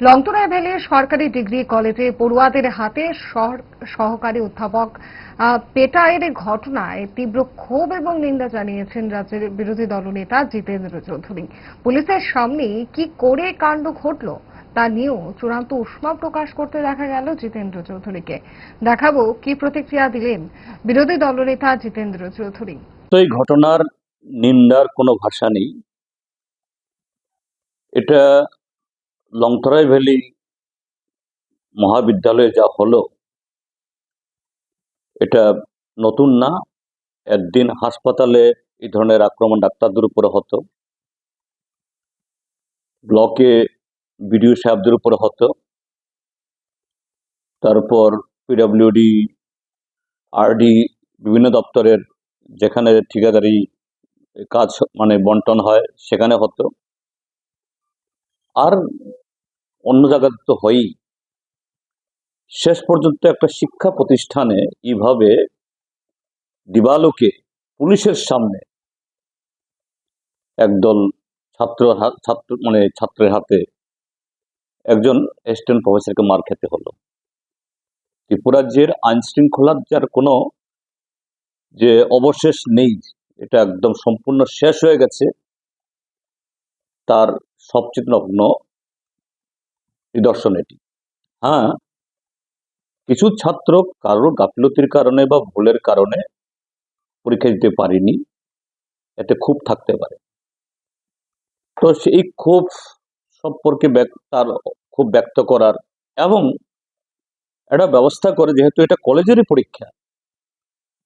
লংতরায় ভ্যালির সরকারি ডিগ্রি কলেজে পড়ুয়াদের হাতে সহকারী অধ্যাপক পেটায়ের ঘটনায় তীব্র ক্ষোভ এবং নিন্দা জানিয়েছেন রাজ্যের বিরোধী দলনেতা জিতেন্দ্র চৌধুরী। পুলিশের সামনে কি করে কাণ্ড ঘটল তা নিয়েও চূড়ান্ত উষ্মা প্রকাশ করতে দেখা গেল জিতেন্দ্র চৌধুরীকে। দেখাবো কি প্রতিক্রিয়া দিলেন বিরোধী দলনেতা জিতেন্দ্র চৌধুরী। তো এই ঘটনার নিন্দার কোনো ভাষা নেই। এটা লংতরাই ভ্যালি মহাবিদ্যালয়ে যা হলো এটা নতুন না। একদিন হাসপাতালে এই ধরনের আক্রমণ ডাক্তারদের উপরে হতো, ব্লকে বিডিও সাহেবদের উপরে হতো, তারপর পিডব্লিউডি, আরডি, বিভিন্ন দপ্তরের যেখানে ঠিকাদারি কাজ বন্টন হয় সেখানে হতো, আর অন্য জায়গাতে তো হয়ই। শেষ পর্যন্ত একটা শিক্ষা প্রতিষ্ঠানে এইভাবে দিবালোকে পুলিশের সামনে একদল ছাত্রের হাতে একজন অ্যাসিস্ট্যান্ট প্রফেসরকে মার খেতে হলো। ত্রিপুরাজ্যের আইন শৃঙ্খলার যার কোনো যে অবশেষ নেই, এটা একদম সম্পূর্ণ শেষ হয়ে গেছে, তার সবচেয়ে নগ্ন নিদর্শন এটি। হ্যাঁ, কিছু ছাত্র কারোর গাফিলতির কারণে বা ভুলের কারণে পরীক্ষা দিতে পারেনি, এতে ক্ষোভ থাকতে পারে। তো সেই ক্ষোভ সম্পর্কে তার ক্ষোভ ব্যক্ত করার এবং একটা ব্যবস্থা করে, যেহেতু এটা কলেজেরই পরীক্ষা,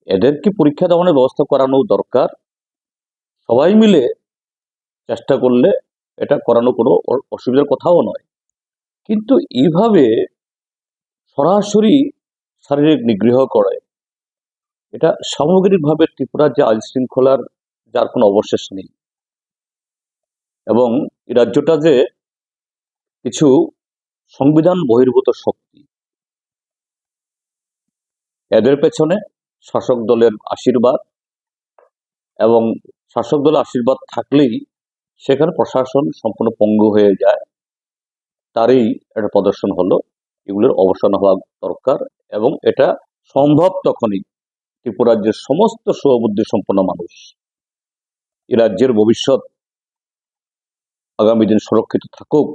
এদের কি পরীক্ষা দেওয়ানোর ব্যবস্থা করানো দরকার। সবাই মিলে চেষ্টা করলে এটা করানো কোনো অসুবিধার কথাও নয়, কিন্তু এইভাবে সরাসরি শারীরিক নিগৃহ করে, এটা সামগ্রিকভাবে ত্রিপুরার যে আইন শৃঙ্খলার যার কোনো অবশেষ নেই। এবং এই রাজ্যটা যে কিছু সংবিধান বহির্ভূত শক্তি, এদের পেছনে শাসক দলের আশীর্বাদ, এবং শাসক দলের আশীর্বাদ থাকলেই সেখানে প্রশাসন সম্পূর্ণ পঙ্গু হয়ে যায়, তারই একটা প্রদর্শন হলো। এগুলোর অবসান হওয়া দরকার, এবং এটা সম্ভব তখনই ত্রিপুরাজ্যের সমস্ত সুবুদ্ধি সম্পন্ন মানুষ, এই রাজ্যের ভবিষ্যৎ আগামী দিন সুরক্ষিত থাকুক,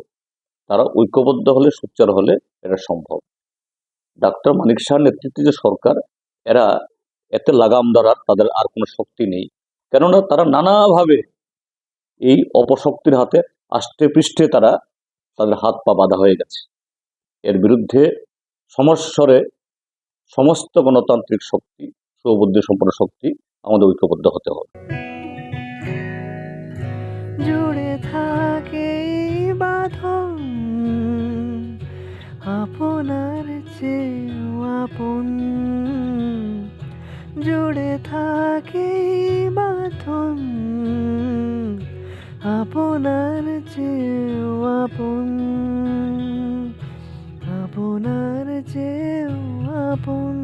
তারা ঐক্যবদ্ধ হলে, সোচ্চার হলে এটা সম্ভব। ডাক্তার মানিক শাহর নেতৃত্বে যে সরকার, এরা এতে লাগাম ধরার তাদের আর কোনো শক্তি নেই, কেননা তারা নানাভাবে এই অপশক্তির হাতে আষ্টে পৃষ্ঠে তাদের হাত পা বাঁধা হয়ে গেছে। এর বিরুদ্ধে সমস্বরে সমস্ত গণতান্ত্রিক শক্তি, সুবুদ্ধি সম্পন্ন শক্তি আমাদের ঐক্যবদ্ধ হতে হবে। জুড়ে থাকে বাঁধন আপনার চেয়েও আপন, জুড়ে থাকে বাঁধন আপনার চেয়েও আপন, আপনার চেয়েও আপন।